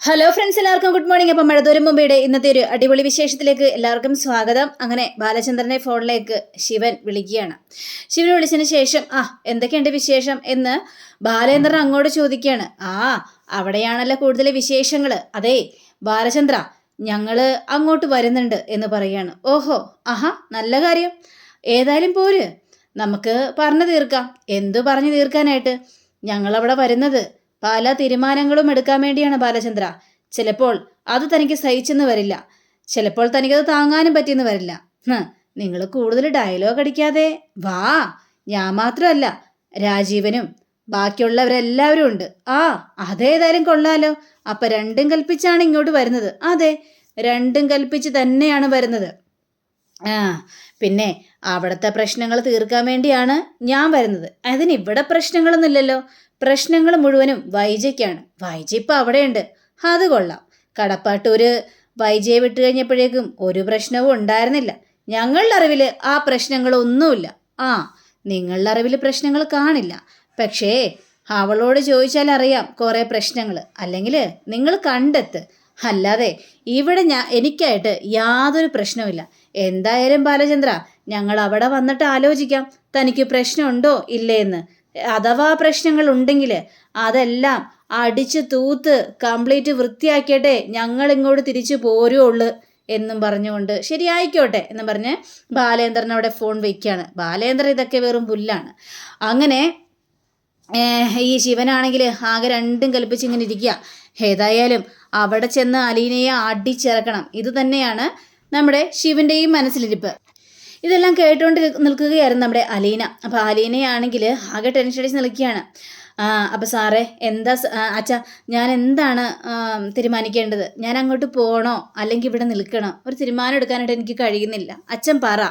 Hello friends, എല്ലാവർക്കും good morning. അപ്പം മഴതോരും മുമ്പയുടെ ഇന്നത്തെ ഒരു അടിപൊളി വിശേഷത്തിലേക്ക് എല്ലാവർക്കും സ്വാഗതം. അങ്ങനെ ബാലചന്ദ്രനെ ഫോണിലേക്ക് ശിവൻ വിളിക്കുകയാണ്. ശിവൻ വിളിച്ചതിന് ശേഷം എന്തൊക്കെയുണ്ട് വിശേഷം എന്ന് ബാലേന്ദ്രൻ അങ്ങോട്ട് ചോദിക്കുകയാണ്. അവിടെയാണല്ലോ കൂടുതൽ വിശേഷങ്ങൾ. അതെ ബാലചന്ദ്ര, ഞങ്ങള് അങ്ങോട്ട് വരുന്നുണ്ട് എന്ന് പറയാണ്. ഓഹോ, നല്ല കാര്യം. ഏതായാലും പോര്, നമുക്ക് പറഞ്ഞു തീർക്കാം. എന്തു പറഞ്ഞു തീർക്കാനായിട്ട്? ഞങ്ങളവിടെ വരുന്നത് പല തീരുമാനങ്ങളും എടുക്കാൻ വേണ്ടിയാണ് ബാലചന്ദ്ര. ചിലപ്പോൾ അത് തനിക്ക് സഹിച്ചെന്ന് വരില്ല, ചിലപ്പോൾ തനിക്കത് താങ്ങാനും പറ്റിയെന്ന് വരില്ല. നിങ്ങൾ കൂടുതൽ ഡയലോഗ് അടിക്കാതെ വാ. ഞാൻ മാത്രമല്ല, രാജീവനും ബാക്കിയുള്ളവരെല്ലാവരും ഉണ്ട്. അതേതായാലും കൊള്ളാലോ. അപ്പൊ രണ്ടും കൽപ്പിച്ചാണ് ഇങ്ങോട്ട് വരുന്നത്. അതെ, രണ്ടും കൽപ്പിച്ച് തന്നെയാണ് വരുന്നത്. പിന്നെ അവിടുത്തെ പ്രശ്നങ്ങൾ തീർക്കാൻ വേണ്ടിയാണ് ഞാൻ വരുന്നത്. അതിന് ഇവിടെ പ്രശ്നങ്ങളൊന്നുമില്ലല്ലോ. പ്രശ്നങ്ങൾ മുഴുവനും വൈജയ്ക്കാണ്. വൈജ ഇപ്പം അവിടെയുണ്ട്. അത് കൊള്ളാം. കടപ്പാട്ടൂര് വൈജയെ വിട്ട് കഴിഞ്ഞപ്പോഴേക്കും ഒരു പ്രശ്നവും ഉണ്ടായിരുന്നില്ല. ഞങ്ങളുടെ അറിവിൽ ആ പ്രശ്നങ്ങളൊന്നുമില്ല. നിങ്ങളുടെ അറിവിൽ പ്രശ്നങ്ങൾ കാണില്ല. പക്ഷേ അവളോട് ചോദിച്ചാൽ അറിയാം കുറേ പ്രശ്നങ്ങൾ. അല്ലെങ്കിൽ നിങ്ങൾ കണ്ടെത്ത്. അല്ലാതെ ഇവിടെ എനിക്കായിട്ട് യാതൊരു പ്രശ്നവുമില്ല. എന്തായാലും ബാലചന്ദ്ര, ഞങ്ങൾ അവിടെ വന്നിട്ട് ആലോചിക്കാം തനിക്ക് പ്രശ്നമുണ്ടോ ഇല്ലേ എന്ന്. അഥവാ പ്രശ്നങ്ങൾ ഉണ്ടെങ്കിൽ അതെല്ലാം അടിച്ച് തൂത്ത് കംപ്ലീറ്റ് വൃത്തിയാക്കിയിട്ടേ ഞങ്ങൾ ഇങ്ങോട്ട് തിരിച്ചു പോരുള്ളൂ എന്നും പറഞ്ഞുകൊണ്ട് ശരി ആയിക്കോട്ടെ എന്നും പറഞ്ഞ് ബാലേന്ദ്രൻ അവിടെ ഫോൺ വയ്ക്കുകയാണ്. ബാലേന്ദ്രൻ ഇതൊക്കെ വെറും പുല്ലാണ്. അങ്ങനെ ഈ ശിവനാണെങ്കിൽ ആകെ രണ്ടും കൽപ്പിച്ച് ഇങ്ങനെ ഇരിക്കുക. ഏതായാലും അവിടെ ചെന്ന് അലീനയെ അടിച്ചിറക്കണം. ഇത് തന്നെയാണ് നമ്മുടെ ശിവൻ്റെയും മനസ്സിലിരിപ്പ്. ഇതെല്ലാം കേട്ടുകൊണ്ട് നിൽക്കുകയായിരുന്നു നമ്മുടെ അലീന. അപ്പോൾ അലീനയാണെങ്കിൽ ആകെ ടെൻഷൻ അടിച്ച് നിൽക്കുകയാണ്. അപ്പോൾ സാറേ, എന്താ അച്ഛാ, ഞാൻ എന്താണ് തീരുമാനിക്കേണ്ടത്? ഞാൻ അങ്ങോട്ട് പോകണോ അല്ലെങ്കിൽ ഇവിടെ നിൽക്കണോ? ഒരു തീരുമാനം എടുക്കാനായിട്ട് എനിക്ക് കഴിയുന്നില്ല. അച്ഛൻ പറ.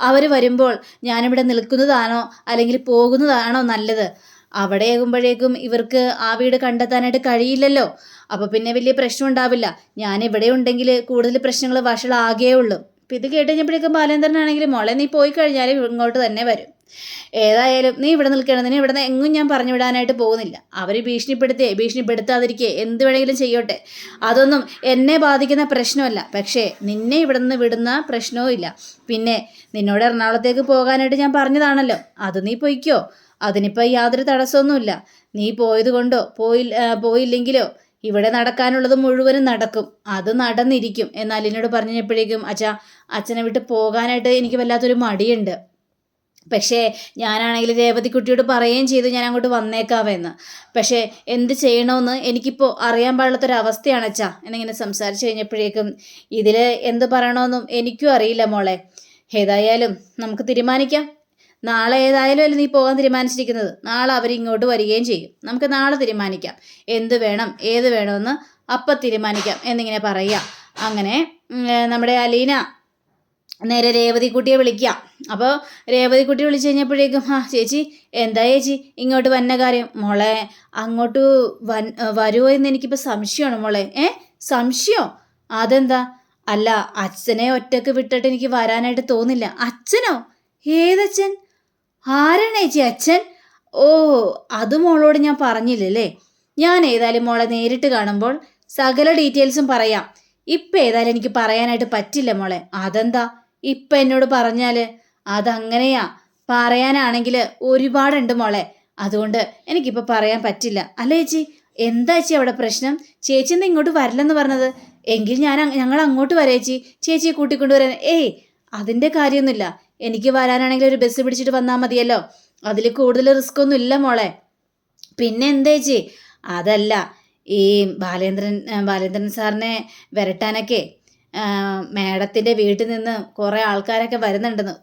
അവർ വരുമ്പോൾ ഞാനിവിടെ നിൽക്കുന്നതാണോ അല്ലെങ്കിൽ പോകുന്നതാണോ നല്ലത്? അവിടെ ആകുമ്പോഴേക്കും ഇവർക്ക് ആ വീട് കണ്ടെത്താനായിട്ട് കഴിയില്ലല്ലോ. അപ്പോൾ പിന്നെ വലിയ പ്രശ്നം ഉണ്ടാവില്ല. ഞാൻ ഇവിടെ ഉണ്ടെങ്കിൽ കൂടുതൽ പ്രശ്നങ്ങൾ വഷളാകേ ഉള്ളൂ. അപ്പം ഇത് കേട്ട് കഴിഞ്ഞപ്പോഴേക്കും ബാലേന്ദ്രനാണെങ്കിൽ മോളെ നീ പോയി കഴിഞ്ഞാൽ ഇങ്ങോട്ട് തന്നെ വരും. ഏതായാലും നീ ഇവിടെ നിൽക്കണം. നീ ഇവിടെ നിന്ന് എങ്ങും ഞാൻ പറഞ്ഞു വിടാനായിട്ട് പോകുന്നില്ല. അവർ ഭീഷണിപ്പെടുത്താതിരിക്കേ എന്ത് വേണമെങ്കിലും ചെയ്യോട്ടെ. അതൊന്നും എന്നെ ബാധിക്കുന്ന പ്രശ്നമല്ല. പക്ഷേ നിന്നെ ഇവിടെ നിന്ന് വിടുന്ന പ്രശ്നവും ഇല്ല. പിന്നെ നിന്നോട് എറണാകുളത്തേക്ക് പോകാനായിട്ട് ഞാൻ പറഞ്ഞതാണല്ലോ, അത് നീ പൊയ്ക്കോ. അതിനിപ്പോൾ യാതൊരു തടസ്സമൊന്നുമില്ല. നീ പോയത് കൊണ്ടോ പോയില്ലെങ്കിലോ ഇവിടെ നടക്കാനുള്ളത് മുഴുവനും നടക്കും. അത് നടന്നിരിക്കും. എന്നാൽ എന്നോട് പറഞ്ഞപ്പോഴേക്കും അച്ഛനെ വിട്ട് പോകാനായിട്ട് എനിക്ക് വല്ലാത്തൊരു മടിയുണ്ട്. പക്ഷേ ഞാനാണെങ്കിൽ രേവതിക്കുട്ടിയോട് പറയുകയും ചെയ്തു ഞാൻ അങ്ങോട്ട് വന്നേക്കാവെന്ന്. പക്ഷേ എന്ത് ചെയ്യണമെന്ന് എനിക്കിപ്പോൾ അറിയാൻ പാടില്ലാത്തൊരവസ്ഥയാണ് അച്ഛാ എന്നിങ്ങനെ സംസാരിച്ച് കഴിഞ്ഞപ്പോഴേക്കും ഇതിൽ എന്ത് പറയണമെന്നും എനിക്കും അറിയില്ല മോളെ. ഏതായാലും നമുക്ക് തീരുമാനിക്കാം. നാളെ ഏതായാലും അല്ല നീ പോകാൻ തീരുമാനിച്ചിരിക്കുന്നത്. നാളെ അവരിങ്ങോട്ട് വരികയും ചെയ്യും. നമുക്ക് നാളെ തീരുമാനിക്കാം. എന്ത് വേണം ഏത് വേണമെന്ന് അപ്പം തീരുമാനിക്കാം എന്നിങ്ങനെ പറയുക. അങ്ങനെ നമ്മുടെ അലീന നേരെ രേവതിക്കുട്ടിയെ വിളിക്കുക. അപ്പോൾ രേവതിക്കുട്ടി വിളിച്ച് കഴിഞ്ഞപ്പോഴേക്കും ചേച്ചി, എന്താ ചേച്ചി ഇങ്ങോട്ട് വന്ന കാര്യം? മോളെ അങ്ങോട്ട് വരുമോ എന്ന് എനിക്കിപ്പോൾ സംശയമാണ് മോളെ. സംശയം? അതെന്താ? അല്ല, അച്ഛനെ ഒറ്റക്ക് വിട്ടിട്ട് എനിക്ക് വരാനായിട്ട് തോന്നില്ല. അച്ഛനോ? ഏതച്ഛൻ? ആരാണ് ചേച്ചി അച്ഛൻ? അത് മോളോട് ഞാൻ പറഞ്ഞില്ലല്ലേ. ഞാൻ ഏതായാലും മോളെ നേരിട്ട് കാണുമ്പോൾ സകല ഡീറ്റെയിൽസും പറയാം. ഇപ്പം ഏതായാലും എനിക്ക് പറയാനായിട്ട് പറ്റില്ല മോളെ. അതെന്താ? ഇപ്പം എന്നോട് പറഞ്ഞാൽ അതങ്ങനെയാ. പറയാനാണെങ്കിൽ ഒരുപാടുണ്ട് മോളെ. അതുകൊണ്ട് എനിക്കിപ്പോൾ പറയാൻ പറ്റില്ല. അല്ല ചേച്ചി, എന്താ ചേച്ചി അവിടെ പ്രശ്നം? ചേച്ചി എന്താ ഇങ്ങോട്ട് വരില്ലെന്ന് പറഞ്ഞത്? എങ്കിൽ ഞങ്ങൾ അങ്ങോട്ട് വരാം ചേച്ചി. ചേച്ചിയെ കൂട്ടിക്കൊണ്ടുവരാൻ. അതിൻ്റെ കാര്യമൊന്നുമില്ല. എനിക്ക് വരാനാണെങ്കിൽ ഒരു ബസ് പിടിച്ചിട്ട് വന്നാൽ മതിയല്ലോ. അതിൽ കൂടുതൽ റിസ്ക് ഒന്നും ഇല്ല മോളെ. പിന്നെ എന്താ ചേച്ചി? അതല്ല, ഈ ബാലേന്ദ്രൻ സാറിനെ വരട്ടാനൊക്കെ മേഡത്തിൻ്റെ വീട്ടിൽ നിന്ന് കുറേ ആൾക്കാരൊക്കെ വരുന്നുണ്ടെന്ന്.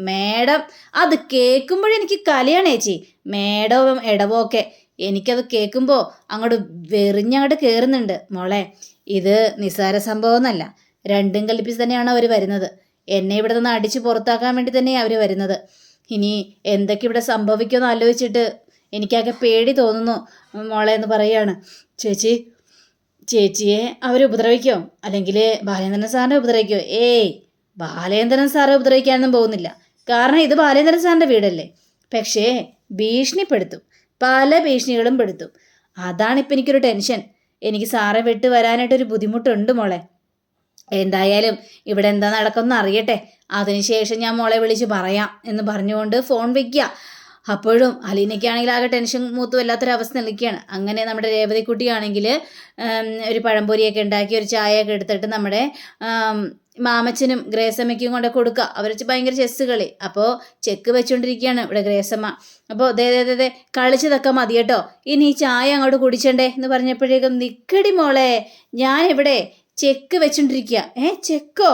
മേഡം, അത് കേൾക്കുമ്പോഴെനിക്ക് കലിയാണ് ചേച്ചി. മേഡവും ഇടവോ ഒക്കെ എനിക്കത് കേൾക്കുമ്പോൾ അങ്ങോട്ട് വെറിഞ്ഞങ്ങോട്ട് കയറുന്നുണ്ട് മോളെ. ഇത് നിസ്സാര സംഭവമൊന്നുമല്ല. രണ്ടും കൽപ്പിച്ച് തന്നെയാണ് അവർ വരുന്നത്. എന്നെ ഇവിടെ നിന്ന് അടിച്ച് പുറത്താക്കാൻ വേണ്ടി തന്നെയാണ് അവർ വരുന്നത്. ഇനി എന്തൊക്കെ ഇവിടെ സംഭവിക്കുമെന്ന് ആലോചിച്ചിട്ട് എനിക്കാകെ പേടി തോന്നുന്നു മോളെ എന്ന് പറയുകയാണ്. ചേച്ചിയെ അവർ ഉപദ്രവിക്കോ അല്ലെങ്കിൽ ബാലേന്ദ്രൻ സാറിനെ ഉപദ്രവിക്കോ? ബാലേന്ദ്രൻ സാറെ ഉപദ്രവിക്കാനൊന്നും പോകുന്നില്ല. കാരണം ഇത് ബാലേന്ദ്രൻ സാറിൻ്റെ വീടല്ലേ. പക്ഷേ ഭീഷണിപ്പെടുത്തും, പല ഭീഷണികളും പെടുത്തും. അതാണിപ്പോൾ എനിക്കൊരു ടെൻഷൻ. എനിക്ക് സാറെ വിട്ട് വരാനായിട്ടൊരു ബുദ്ധിമുട്ടുണ്ട് മോളെ. എന്തായാലും ഇവിടെ എന്താ നടക്കുമെന്ന് അറിയട്ടെ, അതിനുശേഷം ഞാൻ മോളെ വിളിച്ച് പറയാം എന്ന് പറഞ്ഞുകൊണ്ട് ഫോൺ വയ്ക്കുക. അപ്പോഴും അലീനയ്ക്കാണെങ്കിൽ ആകെ ടെൻഷൻ മൂത്ത് വല്ലാത്തൊരവസ്ഥ നിൽക്കുകയാണ്. അങ്ങനെ നമ്മുടെ രേവതിക്കുട്ടിയാണെങ്കിൽ ഒരു പഴംപൊരിയൊക്കെ ഉണ്ടാക്കി ഒരു ചായയൊക്കെ എടുത്തിട്ട് നമ്മുടെ മാമച്ചനും ഗ്രേസമ്മയ്ക്കും കൊണ്ട് കൊടുക്കുക. അവർ ഭയങ്കര ചെസ്സ് കളി. അപ്പോൾ ചെക്ക് വെച്ചുകൊണ്ടിരിക്കുകയാണ് ഇവിടെ ഗ്രേസമ്മ. അപ്പോൾ ദേ കളിച്ചതൊക്കെ മതി കേട്ടോ, ഇനി ഈ ചായ അങ്ങോട്ട് കുടിച്ചണ്ടേ എന്ന് പറഞ്ഞപ്പോഴേക്കും നിക്കടി മോളെ, ഞാനിവിടെ ചെക്ക് വെച്ചോണ്ടിരിക്കുക. ചെക്കോ?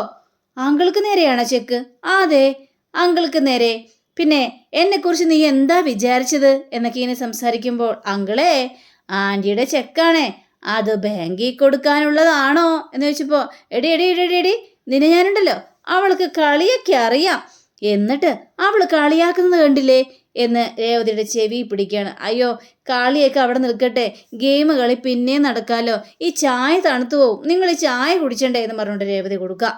അങ്കിൾക്ക് നേരെയാണോ ചെക്ക്? അതെ, അങ്കിൾക്ക് നേരെ. പിന്നെ എന്നെക്കുറിച്ച് നീ എന്താ വിചാരിച്ചത് എന്നൊക്കെ ഇങ്ങനെ സംസാരിക്കുമ്പോൾ, അങ്കിളേ ആൻറ്റിയുടെ ചെക്കാണേ, അത് ബാങ്കിൽ കൊടുക്കാനുള്ളതാണോ എന്ന് ചോദിച്ചപ്പോൾ, എടി എടി എടി എടി നിന്നെ ഞാനുണ്ടല്ലോ, അവൾക്ക് കളിയൊക്കെ അറിയാം, എന്നിട്ട് അവൾ കളിയാക്കുന്നത് കണ്ടില്ലേ എന്ന് രേവതിയുടെ ചെവി പിടിക്കുകയാണ്. അയ്യോ, കളിയൊക്കെ അവിടെ നിൽക്കട്ടെ, ഗെയിം കളി പിന്നെയും നടക്കാമല്ലോ, ഈ ചായ തണുത്തു പോവും, നിങ്ങൾ ഈ ചായ കുടിച്ചണ്ടേ എന്ന് പറഞ്ഞുകൊണ്ട് രേവതി കൊടുക്കുക.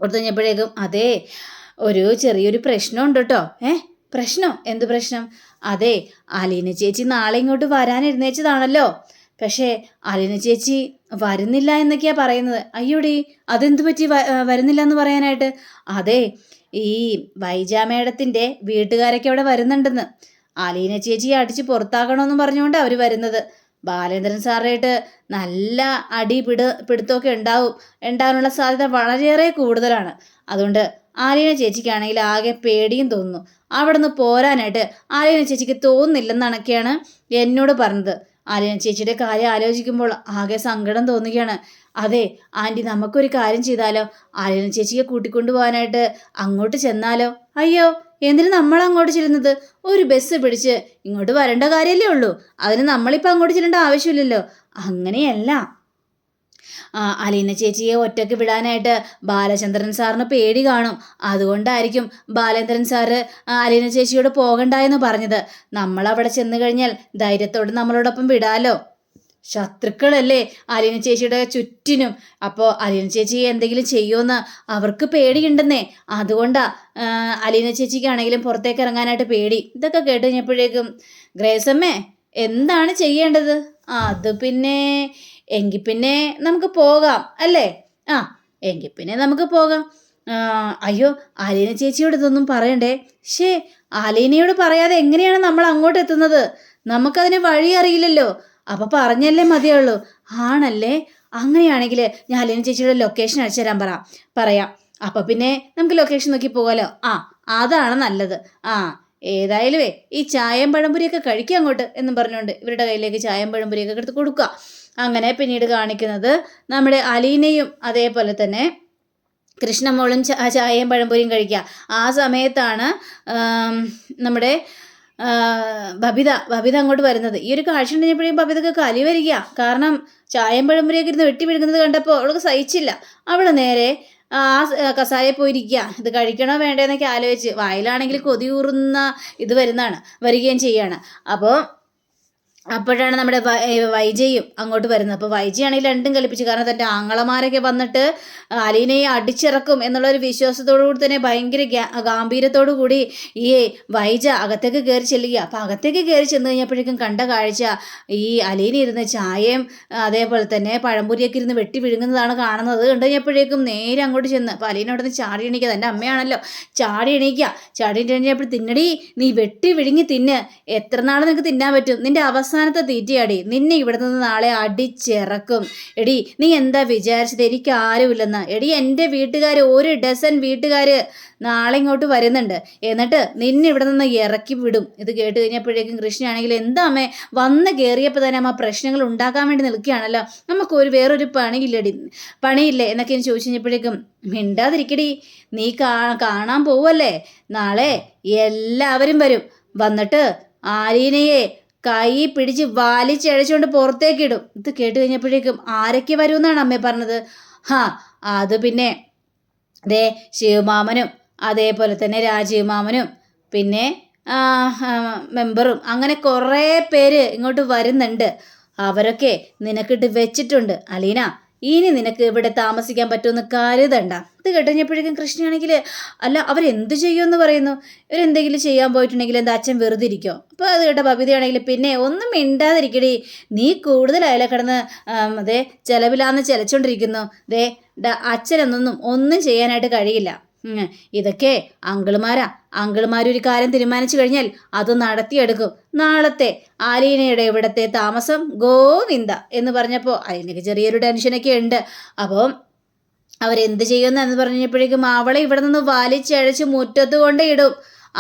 കൊടുത്തു കഴിഞ്ഞപ്പോഴേക്കും അതെ ഒരു ചെറിയൊരു പ്രശ്നമുണ്ട് കേട്ടോ. പ്രശ്നം? എന്ത് പ്രശ്നം? അതെ, അലീന ചേച്ചി നാളെ ഇങ്ങോട്ട് വരാൻ എഴുന്നേച്ചതാണല്ലോ, പക്ഷേ അലീന ചേച്ചി വരുന്നില്ല എന്നൊക്കെയാ പറയുന്നത്. അയ്യോടി, അതെന്തു പറ്റി വരുന്നില്ല എന്ന് പറയാനായിട്ട്? അതെ, ഈ വൈജ മേഡത്തിൻ്റെ വീട്ടുകാരൊക്കെ അവിടെ വരുന്നുണ്ടെന്ന്. അലീന ചേച്ചി അടിച്ച് പുറത്താക്കണമെന്ന് പറഞ്ഞുകൊണ്ട് അവർ വരുന്നത്. ബാലേന്ദ്രൻ സാറായിട്ട് നല്ല പിടുത്തമൊക്കെ ഉണ്ടാകാനുള്ള സാധ്യത വളരെയേറെ കൂടുതലാണ്. അതുകൊണ്ട് ആലീന ചേച്ചിക്കാണെങ്കിൽ ആകെ പേടിയും തോന്നുന്നു. അവിടെ നിന്ന് പോരാനായിട്ട് ആലീന ചേച്ചിക്ക് തോന്നുന്നില്ലെന്നൊക്കെയാണ് എന്നോട് പറഞ്ഞത്. ആലീന ചേച്ചിയുടെ കാര്യം ആലോചിക്കുമ്പോൾ ആകെ സങ്കടം തോന്നുകയാണ്. അതെ ആൻറ്റി, നമുക്കൊരു കാര്യം ചെയ്താലോ? ആലീന ചേച്ചിയെ കൂട്ടിക്കൊണ്ടു പോകാനായിട്ട് അങ്ങോട്ട് ചെന്നാലോ? അയ്യോ, എന്തിനു നമ്മൾ അങ്ങോട്ട് ചെല്ലുന്നത്? ഒരു ബസ് പിടിച്ച് ഇങ്ങോട്ട് വരേണ്ട കാര്യമല്ലേ ഉള്ളൂ, അതിന് നമ്മളിപ്പോൾ അങ്ങോട്ട് ചെല്ലേണ്ട ആവശ്യമില്ലല്ലോ. അങ്ങനെയല്ല, അലീന ചേച്ചിയെ ഒറ്റയ്ക്ക് വിടാനായിട്ട് ബാലചന്ദ്രൻ സാറിന് പേടി കാണും. അതുകൊണ്ടായിരിക്കും ബാലേന്ദ്രൻ സാറ് അലീന ചേച്ചിയോട് പോകണ്ടായെന്ന് പറഞ്ഞത്. നമ്മളവിടെ ചെന്ന് കഴിഞ്ഞാൽ ധൈര്യത്തോടെ നമ്മളോടൊപ്പം വിടാലോ. ശത്രുക്കളല്ലേ അലീന ചേച്ചിയുടെ ചുറ്റിനും. അപ്പോൾ അലീന ചേച്ചി എന്തെങ്കിലും ചെയ്യുമെന്ന് അവർക്ക് പേടിയുണ്ടെന്നേ. അതുകൊണ്ടാ അലീന ചേച്ചിക്കാണെങ്കിലും പുറത്തേക്ക് ഇറങ്ങാനായിട്ട് പേടി. ഇതൊക്കെ കേട്ട് കഴിഞ്ഞപ്പോഴേക്കും ഗ്രേസമ്മേ എന്താണ് ചെയ്യേണ്ടത്? അത് പിന്നെ എങ്കിൽ പിന്നെ നമുക്ക് പോകാം അല്ലേ? എങ്കിൽ പിന്നെ നമുക്ക് പോകാം. അയ്യോ, അലീന ചേച്ചിയോട് ഇതൊന്നും പറയണ്ടേ. അലീനയോട് പറയാതെ എങ്ങനെയാണ് നമ്മൾ അങ്ങോട്ട് എത്തുന്നത്? നമുക്കതിന് വഴി അറിയില്ലല്ലോ. അപ്പം പറഞ്ഞല്ലേ മതിയുള്ളൂ. ആണല്ലേ, അങ്ങനെയാണെങ്കിൽ ഞാൻ അലീന ചേച്ചിയുടെ ലൊക്കേഷൻ അയച്ചു തരാൻ പറയാം. അപ്പം പിന്നെ നമുക്ക് ലൊക്കേഷൻ നോക്കി പോകാമല്ലോ. അതാണ് നല്ലത്. ഏതായാലും ഈ ചായയും പഴംപൊരിയൊക്കെ കഴിക്കുക അങ്ങോട്ട് എന്നും പറഞ്ഞുകൊണ്ട് ഇവരുടെ കയ്യിലേക്ക് ചായയും പഴംപൊരിയൊക്കെ എടുത്ത് കൊടുക്കുക. അങ്ങനെ പിന്നീട് കാണിക്കുന്നത് നമ്മുടെ അലീനയും അതേപോലെ തന്നെ കൃഷ്ണമോളും ചായയും പഴംപൊരിയും കഴിക്കുക. ആ സമയത്താണ് നമ്മുടെ ബബിത അങ്ങോട്ട് വരുന്നത്. ഈ ഒരു കാഴ്ച കഴിഞ്ഞപ്പോഴേക്കും ബബിതക്ക് കലി വരിക. കാരണം ചായയും പഴംപൊരിയൊക്കെ ഇരുന്ന് വെട്ടി വിഴുകുന്നത് കണ്ടപ്പോൾ അവൾക്ക് സഹിച്ചില്ല. അവൾ നേരെ കസാരയിൽ പോയിരിക്കുക. ഇത് കഴിക്കണോ വേണ്ടതെന്നൊക്കെ ആലോചിച്ച് വായിലാണെങ്കിൽ കൊതിയൂറുന്ന ഇത് വരികയും ചെയ്യാണ്. അപ്പോഴാണ് നമ്മുടെ വൈജയും അങ്ങോട്ട് വരുന്നത്. അപ്പോൾ വൈജയാണെങ്കിൽ രണ്ടും കൽപ്പിച്ചു. കാരണം തൻ്റെ ആങ്ങളമാരൊക്കെ വന്നിട്ട് അലീനയെ അടിച്ചിറക്കും എന്നുള്ളൊരു വിശ്വാസത്തോടു കൂടി തന്നെ ഭയങ്കര ഗാംഭീര്യത്തോടു കൂടി ഈ വൈജ അകത്തേക്ക് കയറി ചെല്ലുക. അപ്പോൾ അകത്തേക്ക് കയറി ചെന്ന് കഴിഞ്ഞപ്പോഴേക്കും കണ്ട കാഴ്ച ഈ അലീന ഇരുന്ന് ചായയും അതേപോലെ തന്നെ പഴംപൊരിയൊക്കെ ഇരുന്ന് വെട്ടി വിഴുങ്ങുന്നതാണ് കാണുന്നത്. അത് കണ്ടു കഴിഞ്ഞപ്പോഴേക്കും നേരെ അങ്ങോട്ട് ചെന്ന് അപ്പോൾ അലീന അവിടെ നിന്ന് ചാടി എണീക്കുക. എൻ്റെ അമ്മയാണല്ലോ, ചാടി എണീറ്റപ്പോൾ തിന്നടി, നീ വെട്ടി വിഴുങ്ങി തിന്ന്, എത്ര നാൾ നിനക്ക് തിന്നാൻ പറ്റും? നിൻ്റെ അവസാനത്തെ തീറ്റയാടി, നിന്നെ ഇവിടെ നിന്ന് നാളെ അടിച്ചിറക്കും. എടി നീ എന്താ വിചാരിച്ചത് എനിക്ക് ആരുമില്ലെന്ന്? എടി എൻ്റെ വീട്ടുകാർ 1 ഡസൻ വീട്ടുകാർ നാളെ ഇങ്ങോട്ട് വരുന്നുണ്ട്, എന്നിട്ട് നിന്നെ ഇവിടെ നിന്ന് ഇറക്കി വിടും. ഇത് കേട്ട് കഴിഞ്ഞപ്പോഴേക്കും കൃഷ്ണയാണെങ്കിൽ എന്താ അമ്മേ, വന്ന് കയറിയപ്പോൾ തന്നെ അമ്മ പ്രശ്നങ്ങൾ ഉണ്ടാക്കാൻ വേണ്ടി നിൽക്കുകയാണല്ലോ, നമുക്ക് വേറൊരു പണിയില്ലേ എന്നൊക്കെ ഞാൻ ചോദിച്ചു കഴിഞ്ഞപ്പോഴേക്കും മിണ്ടാതിരിക്കടി, നീ കാണാൻ പോവല്ലേ നാളെ, എല്ലാവരും വരും, വന്നിട്ട് ആലീനയെ കൈ പിടിച്ച് വലിച്ചഴച്ചുകൊണ്ട് പുറത്തേക്ക് ഇടും. ഇത് കേട്ട് കഴിഞ്ഞപ്പോഴേക്കും ആരൊക്കെ വരുമെന്നാണ് അമ്മ പറഞ്ഞത്? അത് പിന്നെ ദേ ശിവമാമനും അതേപോലെ തന്നെ രാജീവ് മാമനും പിന്നെ മെമ്പറും അങ്ങനെ കുറേ പേര് ഇങ്ങോട്ട് വരുന്നുണ്ട്. അവരൊക്കെ നിനക്കിട്ട് വെച്ചിട്ടുണ്ട്. അലീന, ഇനി നിനക്ക് ഇവിടെ താമസിക്കാൻ പറ്റുമെന്ന് കരുതണ്ട. ഇത് കേട്ടുകഴിഞ്ഞപ്പോഴേക്കും കൃഷ്ണയാണെങ്കിൽ അല്ല അവരെന്ത് ചെയ്യുമെന്ന് പറയുന്നു. ഇവരെന്തെങ്കിലും ചെയ്യാൻ പോയിട്ടുണ്ടെങ്കിൽ എന്താ അച്ഛൻ വെറുതെ ഇരിക്കോ? അപ്പോൾ അത് കേട്ട ബബിതയാണെങ്കിൽ പിന്നെ ഒന്നും മിണ്ടാതിരിക്കടി, നീ കൂടുതലായാലും കിടന്ന് അതേ ചിലവിലാന്ന് ചിലച്ചോണ്ടിരിക്കുന്നു. ദേ അച്ഛനൊന്നും ഒന്നും ചെയ്യാനായിട്ട് കഴിയില്ല. ഇതൊക്കെ അങ്കിളുമാരൊരു കാര്യം തീരുമാനിച്ചു കഴിഞ്ഞാൽ അത് നടത്തിയെടുക്കും. നാളത്തെ ആലീനയുടെ ഇവിടത്തെ താമസം ഗോവിന്ദ എന്ന് പറഞ്ഞപ്പോൾ അതിനൊക്കെ ചെറിയൊരു ടെൻഷനൊക്കെ ഉണ്ട്. അപ്പോൾ അവരെന്ത് ചെയ്യുമെന്ന് പറഞ്ഞപ്പോഴേക്കും അവളെ ഇവിടെ നിന്ന് വലിച്ചഴച്ച് മുറ്റത്ത് കൊണ്ട് ഇടും.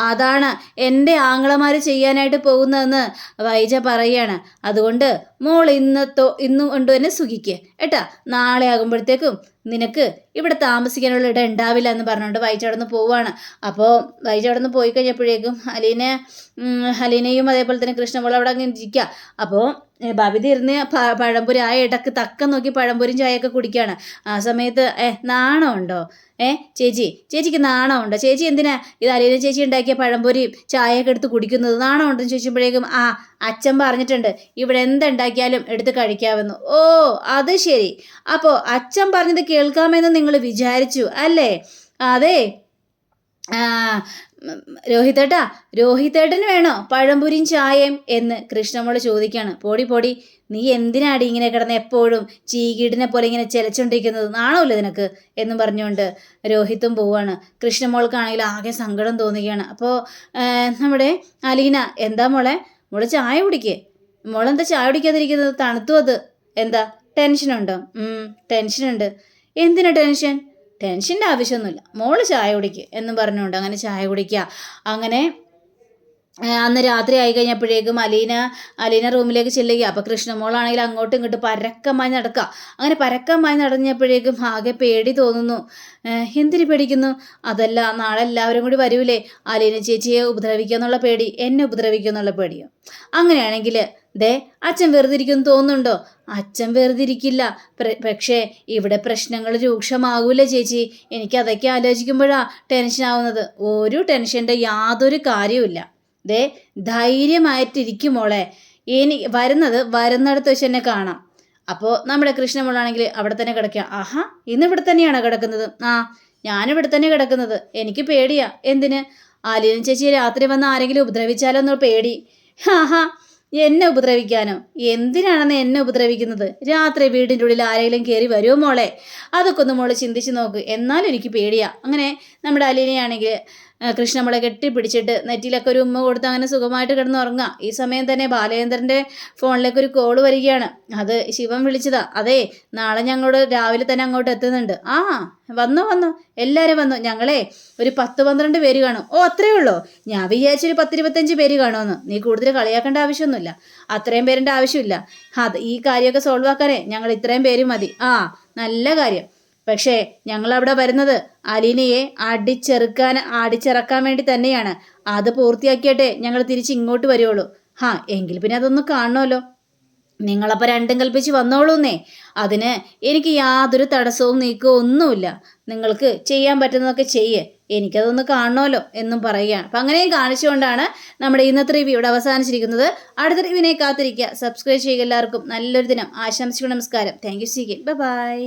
അതാണ് എൻ്റെ ആങ്ങളമാർ ചെയ്യാനായിട്ട് പോകുന്നതെന്ന് വൈജ പറയാണ്. അതുകൊണ്ട് മോൾ ഇന്ന് കൊണ്ട് തന്നെ സുഖിക്ക് കേട്ടാ, നാളെ ആകുമ്പോഴത്തേക്കും നിനക്ക് ഇവിടെ താമസിക്കാനുള്ള ഇടം ഉണ്ടാവില്ല എന്ന് പറഞ്ഞുകൊണ്ട് വൈജ അവിടെ നിന്ന് പോവുകയാണ്. അപ്പോൾ വൈജ അവിടെ നിന്ന് പോയി കഴിഞ്ഞപ്പോഴേക്കും ഹലീനയും അതേപോലെ തന്നെ കൃഷ്ണമോൾ അവിടെ അങ്ങ് ഇരിക്കുക. അപ്പോൾ ബബിത ഇരുന്ന് പഴംപൊരി ആ ഇടക്ക് തക്കം നോക്കി പഴംപൊരിയും ചായയൊക്കെ കുടിക്കുകയാണ്. ആ സമയത്ത് നാണമുണ്ടോ ചേച്ചിക്ക് നാണമുണ്ടോ? ചേച്ചി എന്തിനാ ഇത് അലീന ചേച്ചി ഉണ്ടാക്കിയ പഴംപൊരിയും ചായയൊക്കെ എടുത്ത് കുടിക്കുന്നത്? നാണമുണ്ടെന്ന് ചോദിക്കുമ്പോഴേക്കും അച്ഛൻ പറഞ്ഞിട്ടുണ്ട് ഇവിടെ എന്തുണ്ടാക്കിയാലും എടുത്ത് കഴിക്കാമെന്ന്. ഓ അത് ശരി, അപ്പോൾ അച്ഛൻ പറഞ്ഞത് കേൾക്കാമെന്ന് നിങ്ങൾ വിചാരിച്ചു അല്ലേ? അതെ രോഹിതേട്ടന് വേണോ പഴംപൊരിയും ചായയും എന്ന് കൃഷ്ണമോള് ചോദിക്കുകയാണ്. പൊടി നീ എന്തിനാടി ഇങ്ങനെ കിടന്ന് എപ്പോഴും ചീകീടിനെ പോലെ ഇങ്ങനെ ചിലച്ചോണ്ടിരിക്കുന്നത്? നാണമില്ല നിനക്ക് എന്നും പറഞ്ഞുകൊണ്ട് രോഹിത്തും പോവാണ്. കൃഷ്ണമോൾക്കാണെങ്കിൽ ആകെ സങ്കടം തോന്നുകയാണ്. അപ്പോൾ നമ്മുടെ അലീന എന്താ മോളെ ചായ കുടിക്കേ? മോളെന്താ ചായ കുടിക്കാതിരിക്കുന്നത്? തണുത്തു അത്. എന്താ ടെൻഷനുണ്ടോ? ടെൻഷനുണ്ട്. എന്തിനാ ടെൻഷൻ്റെ ആവശ്യമൊന്നുമില്ല, മോള് ചായ കുടിക്കുക എന്നും പറഞ്ഞുകൊണ്ട് അങ്ങനെ ചായ കുടിക്കുക. അങ്ങനെ അന്ന് രാത്രി ആയി കഴിഞ്ഞപ്പോഴേക്കും അലീന റൂമിലേക്ക് ചെല്ലുക. അപ്പോൾ കൃഷ്ണമോളാണെങ്കിൽ അങ്ങോട്ടും ഇങ്ങോട്ടും പരക്കമായി നടക്കുക. അങ്ങനെ പരക്കമായി നടഞ്ഞപ്പോഴേക്കും ആകെ പേടി തോന്നുന്നു. എന്തിനു പേടിക്കുന്നു? അതല്ല നാളെ എല്ലാവരും കൂടി വരൂലേ അലീന ചേച്ചിയെ ഉപദ്രവിക്കുക എന്നുള്ള പേടി, എന്നെ ഉപദ്രവിക്കുക എന്നുള്ള പേടിയോ? അങ്ങനെയാണെങ്കിൽ അച്ഛൻ വെറുതെ ഇരിക്കുമെന്ന് തോന്നുന്നുണ്ടോ? അച്ഛൻ വെറുതെ ഇരിക്കില്ല. പക്ഷേ ഇവിടെ പ്രശ്നങ്ങൾ രൂക്ഷമാകൂലേ ചേച്ചി? എനിക്കതൊക്കെ ആലോചിക്കുമ്പോഴാണ് ടെൻഷനാവുന്നത്. ഒരു ടെൻഷൻ്റെ യാതൊരു കാര്യവുമില്ല. ധൈര്യമായിട്ടിരിക്കും മോളെ. വരുന്നിടത്ത് വെച്ച് എന്നെ കാണാം. അപ്പോൾ നമ്മുടെ കൃഷ്ണമോളാണെങ്കിൽ അവിടെ തന്നെ കിടക്കുക. ആഹാ ഇന്ന് ഇവിടെ തന്നെയാണോ കിടക്കുന്നത്? ഞാനിവിടെ തന്നെ കിടക്കുന്നത്. എനിക്ക് പേടിയാ. എന്തിന്? അലീന ചേച്ചി രാത്രി വന്ന് ആരെങ്കിലും ഉപദ്രവിച്ചാലോ എന്നോ പേടി. എന്നെ ഉപദ്രവിക്കാനോ? എന്തിനാണെന്ന് എന്നെ ഉപദ്രവിക്കുന്നത്? രാത്രി വീടിൻ്റെ ഉള്ളിൽ ആരെങ്കിലും കയറി വരുമോ മോളെ? അതൊക്കെ ഒന്ന് മോളെ ചിന്തിച്ച് നോക്ക്. എന്നാലും എനിക്ക് പേടിയാ. അങ്ങനെ നമ്മുടെ അലീനയാണെങ്കിൽ കൃഷ്ണമോളെ കെട്ടിപ്പിടിച്ചിട്ട് നെറ്റിയിലൊക്കെ ഒരു ഉമ്മ കൊടുത്ത് അങ്ങനെ സുഖമായിട്ട് കിടന്നുറങ്ങുക. ഈ സമയം തന്നെ ബാലചന്ദ്രൻ്റെ ഫോണിലേക്ക് ഒരു കോള് വരികയാണ്. അത് ശിവൻ വിളിച്ചതാ. അതെ നാളെ ഞങ്ങളോട് രാവിലെ തന്നെ അങ്ങോട്ട് എത്തുന്നുണ്ട്. വന്നു എല്ലാവരും വന്നു. ഞങ്ങളെ ഒരു 10-12 പേര് കാണും. ഓ അത്രയേ ഉള്ളൂ? ഞാൻ വിചാരിച്ചൊരു 10-25 പേര് കാണുമെന്ന്. നീ കൂടുതൽ കളിയാക്കേണ്ട ആവശ്യമൊന്നുമില്ല. അത്രയും പേരിൻ്റെ ആവശ്യമില്ല. ഈ കാര്യമൊക്കെ സോൾവ് ആക്കാനേ ഞങ്ങൾ ഇത്രയും പേര് മതി. നല്ല കാര്യം. പക്ഷേ ഞങ്ങളവിടെ വരുന്നത് അലീനയെ അടിച്ചിറക്കാൻ വേണ്ടി തന്നെയാണ്. അത് പൂർത്തിയാക്കിയിട്ടേ ഞങ്ങൾ തിരിച്ച് ഇങ്ങോട്ട് വരുവുള്ളൂ. എങ്കിൽ പിന്നെ അതൊന്ന് കാണണമല്ലോ. നിങ്ങളപ്പോൾ രണ്ടും കൽപ്പിച്ച് വന്നോളൂന്നേ. അതിന് എനിക്ക് യാതൊരു തടസ്സവും നീക്കവും ഒന്നുമില്ല. നിങ്ങൾക്ക് ചെയ്യാൻ പറ്റുന്നതൊക്കെ ചെയ്യേ, എനിക്കതൊന്ന് കാണണമല്ലോ എന്നും പറയുകയാണ്. അപ്പം അങ്ങനെയും കാണിച്ചുകൊണ്ടാണ് നമ്മുടെ ഇന്നത്തെ റിവ്യൂ ഇവിടെ അവസാനിച്ചിരിക്കുന്നത്. അടുത്ത റിവ്യൂവിനെ കാത്തിരിക്കുക. സബ്സ്ക്രൈബ് ചെയ്യുക. എല്ലാവർക്കും നല്ലൊരു ദിനം ആശംസിക്കുന്നു. നമസ്കാരം. Thank you. ബൈ.